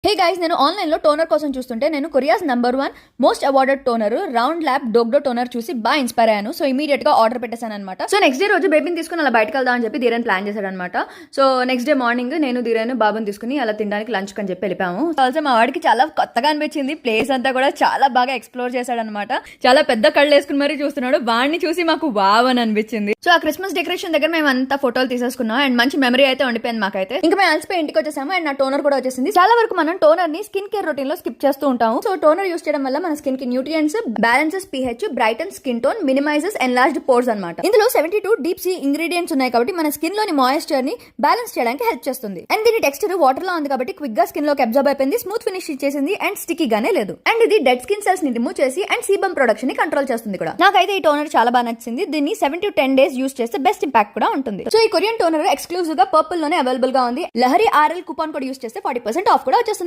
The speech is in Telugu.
హే గైస్, నేను ఆన్లైన్ లో టోనర్ కోసం చూస్తుంటే నేను Korea's #1 most awarded toner Round Lab Dokdo toner చూసి బాగా ఇన్స్పైర్ అయ్యాను. సో ఇమీడియట్ గా ఆర్డర్ పెట్టేశాను అనమాట. సో నెక్స్ట్ డే రోజు బేబీని తీసుకుని అలా బయటకు వెళ్దాం అని చెప్పి ధీరన్ ప్లాన్ చేశాడు అనమాట. సో నెక్స్ట్ డే మార్నింగ్ నేను ధీరన్ బాబుని తీసుకుని అలా తినడానికి లంచ్ అని చెప్పి వెళ్ళిపోయాము. ఆల్సో మా వాడికి చాలా కొత్తగా అనిపించింది. ప్లేస్ అంతా కూడా చాలా బాగా ఎక్స్ప్లోర్ చేశాడు అనమాట. చాలా పెద్ద కళ్ళు వేసుకుని మరీ చూస్తున్నాడు. వాడిని చూసి మాకు వావ్ అని అనిపించింది. సో ఆ క్రిస్మస్ డెకరేషన్ దగ్గర మేము అంతా ఫోటోలు తీసేసుకున్నాం అండ్ మంచి మెమరీ అయితే ఉండిపోయింది మాకైతే. ఇంకా మేము అలసిపోయి ఇంటికి వచ్చేసాము అండ్ నా టోనర్ కూడా వచ్చేసింది. చాలా వరకు మనం టోనర్ ని స్కిన్ కేర్ రొటీన్ లో స్కిప్ చేస్తూ ఉంటాము. సో టోనర్ యూస్ చేయడం వల్ల మన స్కిన్ కి nutrients, balances pH, brighten skin tone, minimizes enlarged pores అన్నమాట. ఇందులో 72 డీప్ సీ ఇంగ్రీడియంట్స్ ఉన్నాయి కాబట్టి మన స్కిన్ లోని మాయిశ్చర్ ని బ్యాలెన్స్ చేయడానికి హెల్ప్ చేస్తుంది. అండ్ దీని టెక్స్చర్ వాటర్ లో ఉంది కాబట్టి క్విక్ గా స్కిన్ లోకి అబ్జర్బ్ అయిపోయింది, స్మూత్ ఫినిష్ ఇచ్చేసింది అండ్ స్టిక్కీ గానే లేదు. అండ్ ఇది డెడ్ స్కిన్ సెల్స్ ని రిమూవ్ చేసి అండ్ సీబమ్ ప్రొడక్షన్ ని కంట్రోల్ చేస్తుంది కూడా. నాకైతే ఈ టోనర్ చాలా బాగా నచ్చింది. దీన్ని 7 to 10 days యూస్ చేస్తే బెస్ట్ ఇంపాక్ట్ కూడా ఉంటుంది. సో ఈ కొరియన్ టోనర్ ఎక్స్క్లూజివ్ గా పర్పుల్ లోనే అవైలబుల్ గా ఉంది. Lahari RL coupon code use చేస్తే 40% ఆఫ్ కూడా వచ్చేస్తుంది.